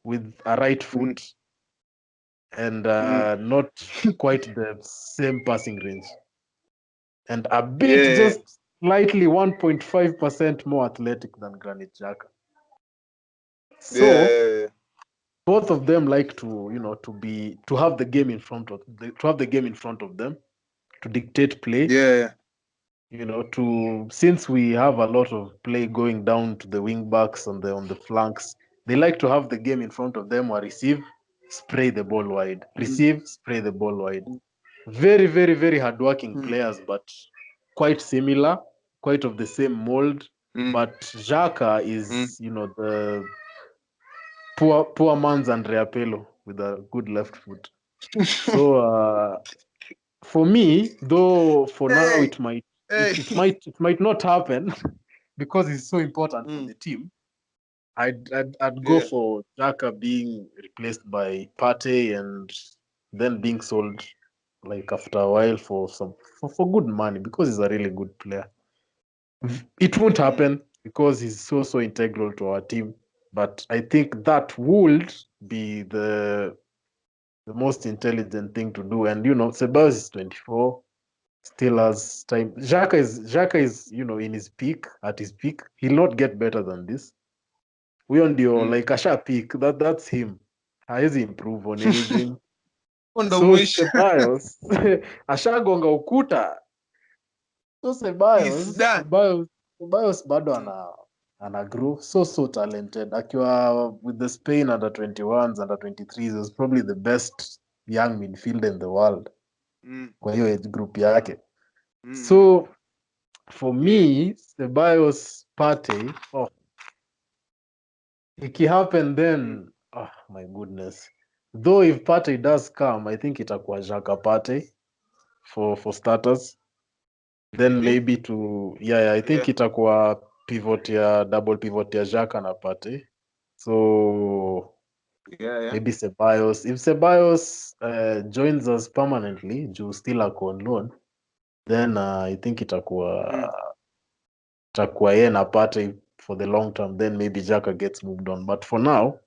with a right Mm. foot and Mm. not quite the same passing range, and a bit Yeah. just slightly 1.5% more athletic than Granit Xhaka. So Yeah. both of them like to have the game in front of them, to dictate play, Yeah. to since we have a lot of play going down to the wing backs on the flanks. They like to have the game in front of them, or receive, spray the ball wide, Mm. receive, spray the ball wide. Very, very, very hardworking Mm. players, but quite similar, quite of the same mold. Mm. But Xhaka Mm. is, the poor man's Andrea Pello with a good left foot. So for me, though, for now Hey. it might Hey. it might not happen because it's so important for Mm. the team. I'd go Yeah. for Xhaka being replaced by Partey, and then being sold like after a while for good money, because he's a really good player. It won't Mm. happen because he's so integral to our team. But I think that would be the most intelligent thing to do. And Ceballos is 24, still has time. Xhaka is in his peak, at his peak. He'll not get better than this. Huyo ndio Mm. like asha peak. That's him. Haezi improve on anything. ndo So mwisho. Ceballos ashagonga ukuta. So He's done. Ceballos bado ana grow, so talented. Akiwa with the Spain under 21s, under 23s, was probably the best young midfielder in the world kwa hiyo age group yake. So for me, Ceballos Partey, ikihappen then, oh my goodness. Though if Partey does come, I think itakuwa Xhaka Partey for starters. Then maybe I think itakuwa double pivot ya Xhaka na Partey. So maybe Ceballos. If Ceballos joins us permanently, juu still ako on loan, then I think itakuwa yeye na Partey for the long term. Then maybe Xhaka gets moved on. But for now,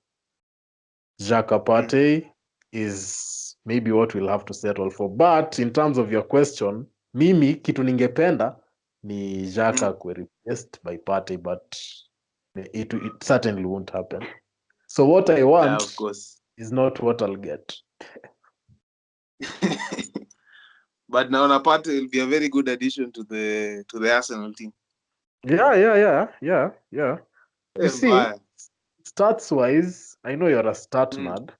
Xhaka Partey is maybe what we'll have to settle for. But in terms of your question, mimi kitu ningependa ni Xhaka kuwe replaced by Partey, but it certainly won't happen. So what I want of course. is not what I'll get. But naona Partey will be a very good addition to the Arsenal team. Yeah. You see, Mbaya. stats wise, I know you're a stat nerd,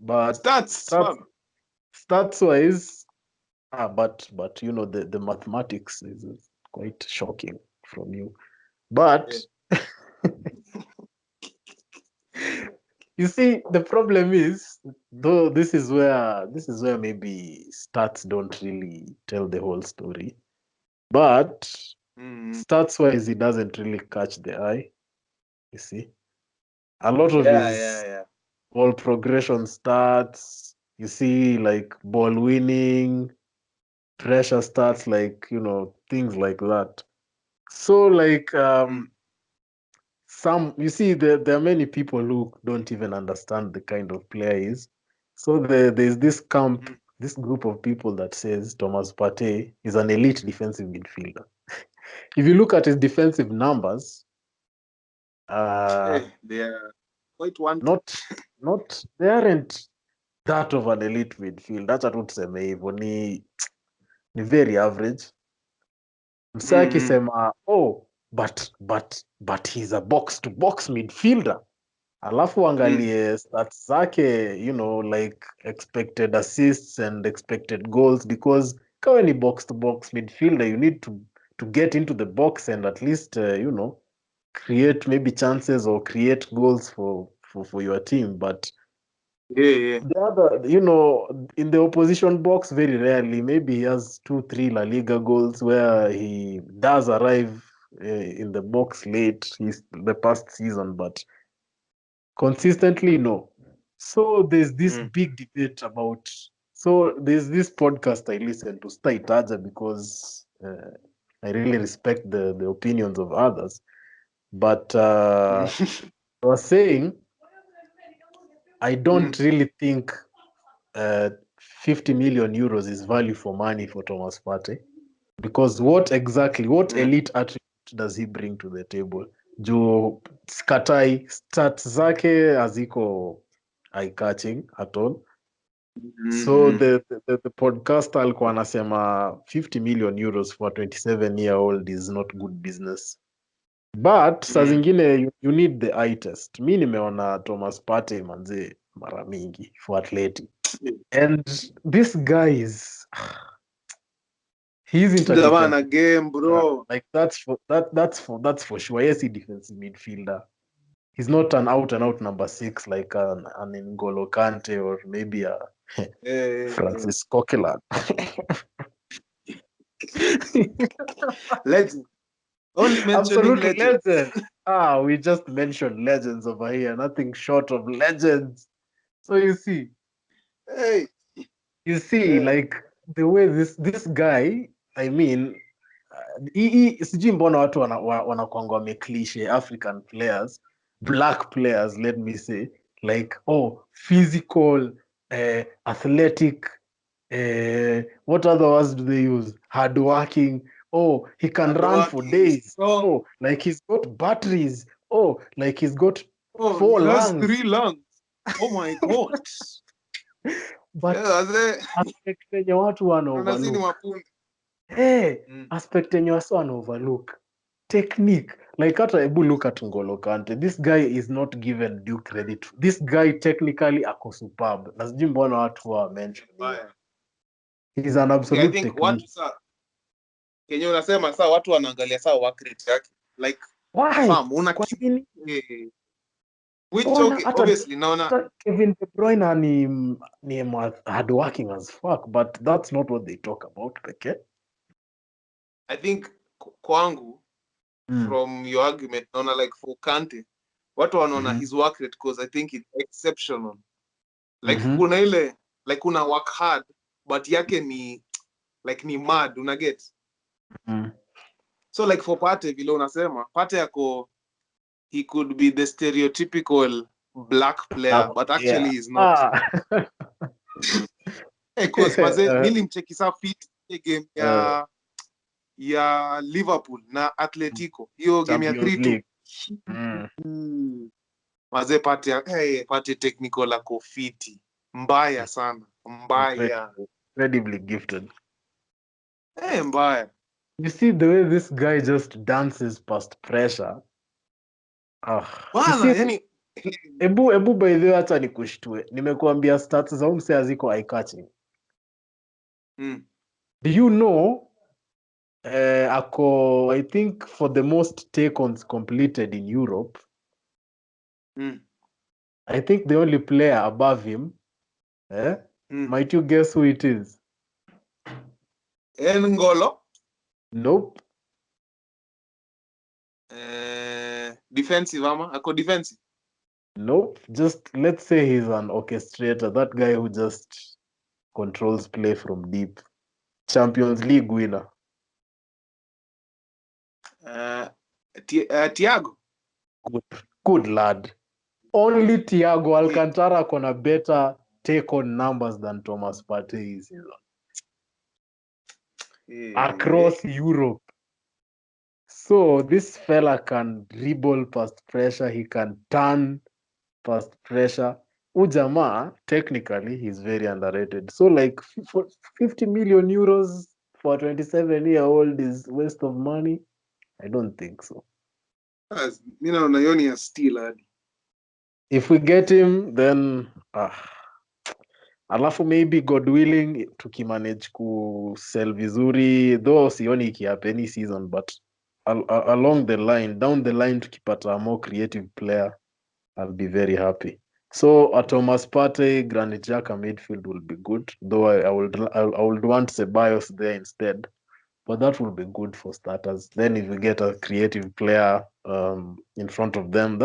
but stats wise, but you know the mathematics is quite shocking from you. But you see, the problem is, though this is where maybe stats don't really tell the whole story. But stats wise, it doesn't really catch the eye. You see, a lot of his ball progression stats, you see, like ball winning, pressure stats, like, you know, things like that. So like you see, there are many people who don't even understand the kind of player he is. So there's this this group of people that says Thomas Partey is an elite defensive midfielder. If you look at his defensive numbers, they are quite not they aren't that of an elite midfield. Acha tu tuseme hivyo, ni very average. Msee akisema but he's a box to box midfielder, alafu angalie stats zake, you know, like expected assists and expected goals, because kawe ni box to box midfielder, you need to get into the box and at least you know, create maybe chances or create goals for your team. But the other, you know, in the opposition box, very rarely, maybe he has 2-3 La Liga goals where he does arrive in the box late the past season, but consistently, no. So there's this big debate about. So there's this podcast I listen to, Staitaja, because I really respect the opinions of others. But I was saying, I don't really think 50 million euros is value for money for Thomas Partey, because what elite attribute does he bring to the table? Juu skatai stats zake haziko eye catching at all. So the podcaster alikuwa anasema 50 million euros for a 27-year-old is not good business. But saa zingine you need the eye test. Mi nimeona Thomas Partey manze mara mingi for Atleti. And this guy is he isn't a defensive game, bro. like that's for sure. Yes, he defensive midfielder. He's not an out and out number 6 like an N'Golo Kante or maybe a Francis Coquelin. Legend. Only mentioning Absolutely legends. legend. We just mentioned legends over here. Nothing short of legends. So you see, like the way this guy, I mean, sijui mbona watu wanakwanga wamecliche African players, black players, let me say, like physical, athletic, what other words do they use? Hardworking. He can run for days. Like he's got batteries. Like he's got 4 lungs. 3 lungs. Oh my god. but wazee aspect yenye watu wana unaona si ni overlook. mapunde. Aspect yenye wasi wana overlook. Technique. Like hata ebu look at N'Golo Kante. This guy is not given due credit. This guy technically ako superb. Na sijui mbona watu wa mention hiyo. Mbaya. He's an Okay, I absolute think technique. watu saa kenye unasema saa watu wanaangalia saa work rate yake. Like Why? fam una Kwa nini? which Mbona okay hata obviously naona hata Kevin De Bruyne ni hard working as fuck, but that's not what they talk about pekee. I think kwangu from your argument naona like for Kante watu wanaona his work rate because I think it's exceptional. Like kuna ile like kuna work hard but yake ni like ni mad una get. So like for Partey vile unasema Partey yako he could be the stereotypical black player but actually he's not. Because maze nilimcheki saa fit game ya Liverpool na Atletico hiyo game ya 3-2 maze Partey technical ako fiti mbaya sana mbaya incredibly gifted. Mbaya. You see the way this guy just dances past pressure. You see, Yani ebu by the way hata nikushtue. Nimekuambia stats za mse haziko eye catching. Do you know ako I think for the most take-ons completed in Europe. I think the only player above him, might you guess who it is? N'Golo? Nope. Defensive ama? Ako defensive? Nope. Just let's say he's an orchestrator. That guy who just controls play from deep. Champions League winner. Thiago? Good lad. Only Thiago Alcantara kona better take-on numbers than Thomas Partey is across Europe. So this fella can dribble past pressure. He can turn past pressure. Ujamaa, technically, he's very underrated. So like for 50 million euros for a 27-year-old is waste of money? I don't think so. Mi naona hiyo ni ya steal hadi. If we get him, then alafu maybe God willing tukimanage kusell vizuri, though sioni ikihappen any season, but along the line, down the line tukipata a more creative player, I'll be very happy. So Thomas Partey, Granit Xhaka midfield will be good, though I would want Ceballos there instead. But that will be good for starters. Then if we get a creative player in front of them,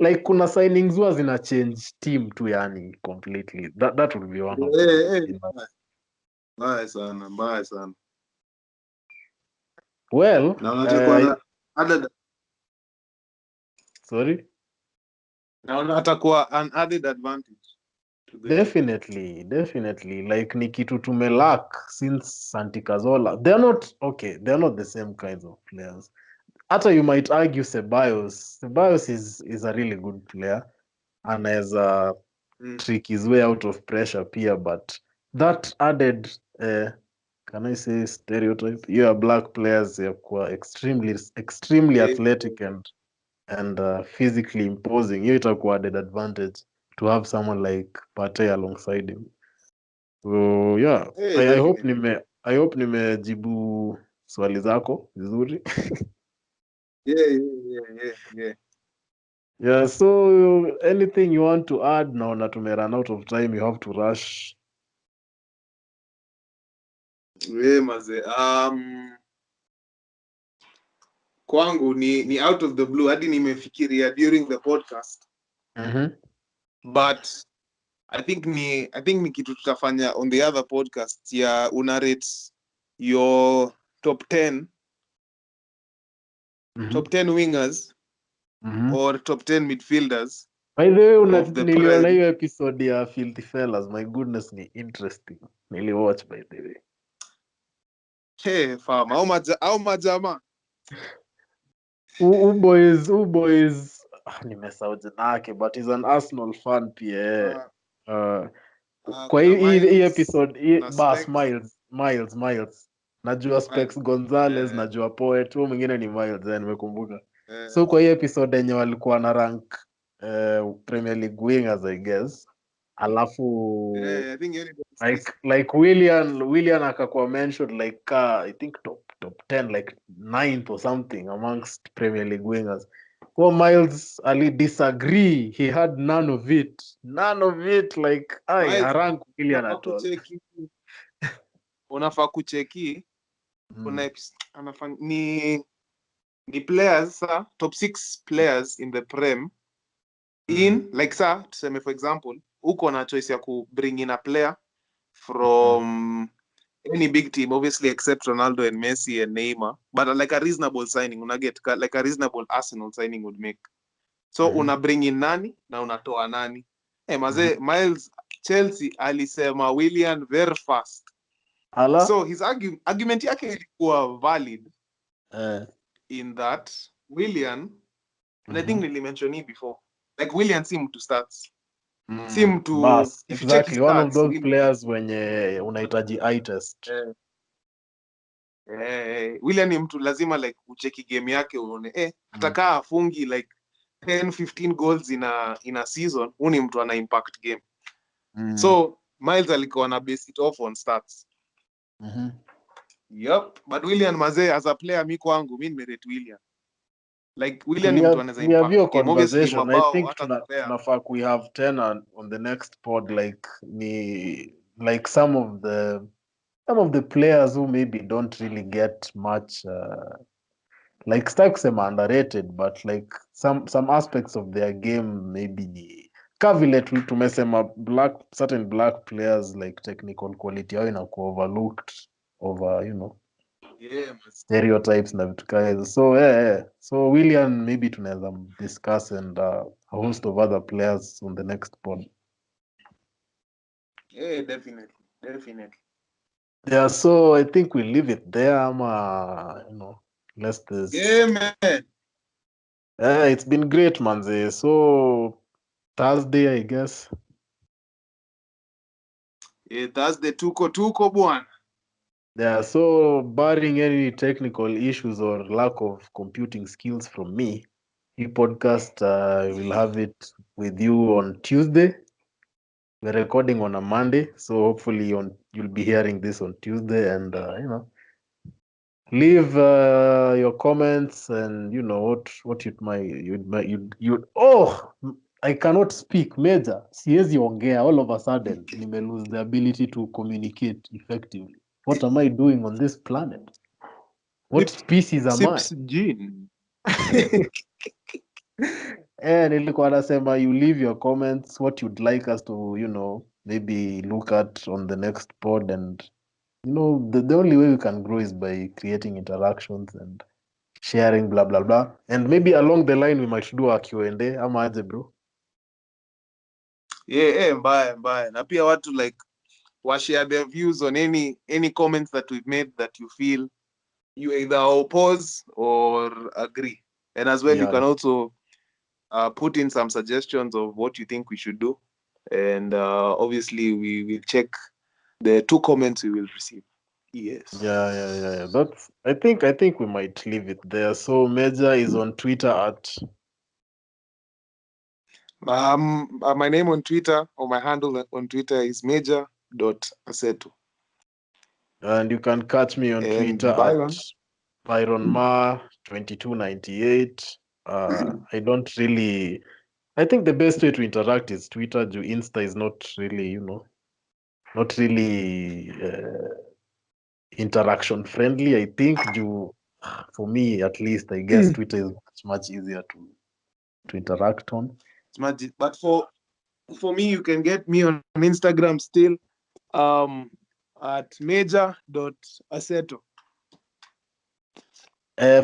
like kuna signings huwa zina change team tu yani completely. That will be one of them. Mbaya sana. Well, sorry? Naona atakuwa an added advantage. Definitely. Like ni kitu tumelack since Santi Cazorla. They're not the same kinds of players. Hata you might argue Ceballos is a really good player. Anaweza trick his way out of pressure pia, but that added can I say stereotype? You are black players yakuwa extremely athletic and physically imposing. Hiyo itakuwa added advantage to have someone like Partey alongside him. So yeah, I hope nimejibu swali zako vizuri. Yeah. Yeah, so anything you want to add? Naona tumerun out of time, you have to rush. Maze. Kwangu ni out of the blue hadi nimefikiria during the podcast. But I think ni kitu tutafanya on the other podcast ya unarate your top 10 wingers or top 10 midfielders. By the way, niliona hiyo episode ya Filthy Fellas. My goodness, ni interesting. Niliwatch by the way. Hey, fam, au majama. Boys, nimesahau jina yake, but he's an Arsenal fan pia. Kwa kuna hii Miles, episode kuna bas Specs. Miles. Najua Specs Gonzalez, najua Poet, huyo mwingine ni Miles, nimekumbuka. So kwa hii episode yenye walikuwa na rank Premier League wingers I guess. Alafu I think anybody like Willian akakuwa mentioned like I think top 10 like 9th or something amongst Premier League wingers. Kwa Miles ali disagree, he had none of it like Miles, harank Willian unafaa at all. kucheki, unafaa kucheki Mm. ni players sa top 6 players in the Prem in like sa tuseme for example uko na choice ya ku bring in a player from any big team obviously except Ronaldo and Messi and Neymar, but like a reasonable signing una get like a reasonable Arsenal signing would make. So una bring in nani na unatoa nani? Maze Miles Chelsea alisema Willian very fast. Ala? So his argument yake ilikuwa valid in that Willian, and I think nilimention it before, like Willian si mtu stats. Si mtu, Bas, if you check his exactly, one of stats, those Willian, players wenye unahitaji eye test. Willian ni mtu lazima like ucheki game yake uone atakaa afungi like 10-15 goals in a season, huu ni mtu ana impact game. So Miles alikuwa na base it off on stats. Yep, but Willian mazee as a player mi kwangu mi nimerate Willian. Like Willian ni mtu anaweza We have your impact game. Obviously conversation. I mabao think hata kupea. tunafaa we have 10 on the next pod like like some of the players who maybe don't really get much like sitaki kusema underrated but like some aspects of their game maybe ni ka vile tumesema certain black players like technical quality yao inakuwa overlooked over stereotypes na vitu kaa hizo. So so William maybe tunaweza discuss and a host of other players on the next pod. Definitely. Yeah, so I think we'll leave it there ama unless there's Man. It's been great manze. So Thursday I guess. Thursday tuko bwana. Yeah, so barring any technical issues or lack of computing skills from me, the podcast will have it with you on Tuesday. We're recording on a Monday, so hopefully you'll be hearing this on Tuesday, and leave your comments and what you'd I cannot speak Major, siwezi ongea. All of a sudden nime lose the ability to communicate effectively. What am I doing on this planet? What species am I? Gene. Nilikuwa nasema you leave your comments what you'd like us to maybe look at on the next pod, and the only way we can grow is by creating interactions and sharing blah blah blah, and maybe along the line we might do a Q&A ama aje bro. Mbaya na pia watu like share their views on any comments that we've made that you feel you either oppose or agree, and as well you can also put in some suggestions of what you think we should do, and obviously we will check the 2 comments we will receive. Yes. Yeah. That's I think we might leave it there. So Major is on Twitter at my name on Twitter, or my handle on Twitter is major.aseto. And you can catch me on Twitter Byron. at Byron Ma 2298. I don't really. I think the best way to interact is Twitter. Insta is not really, not really interaction friendly. I think for me at least, I guess Twitter is much easier to interact on. But for me, you can get me on Instagram still at major.aseto.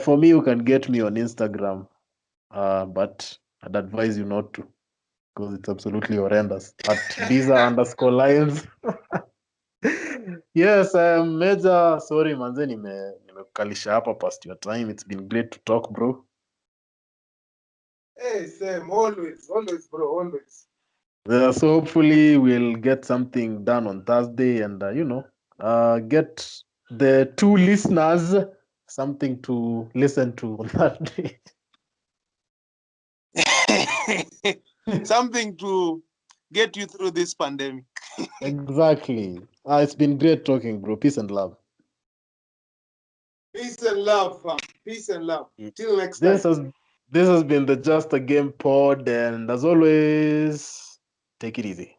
For me, you can get me on Instagram, but I'd advise you not to, because it's absolutely horrendous. At Biza_Lions. Yes, Major. Sorry manze, nimekukalisha hapa past your time. It's been great to talk, bro. Hey Sam, always bro, always. So hopefully we'll get something done on Thursday, and get the two listeners something to listen to on that day. Something to get you through this pandemic. Exactly. It's been great talking, bro. Peace and love. Peace and love, fam. Peace and love. Till next This time. has this has been the Just a Game pod, and as always, take it easy.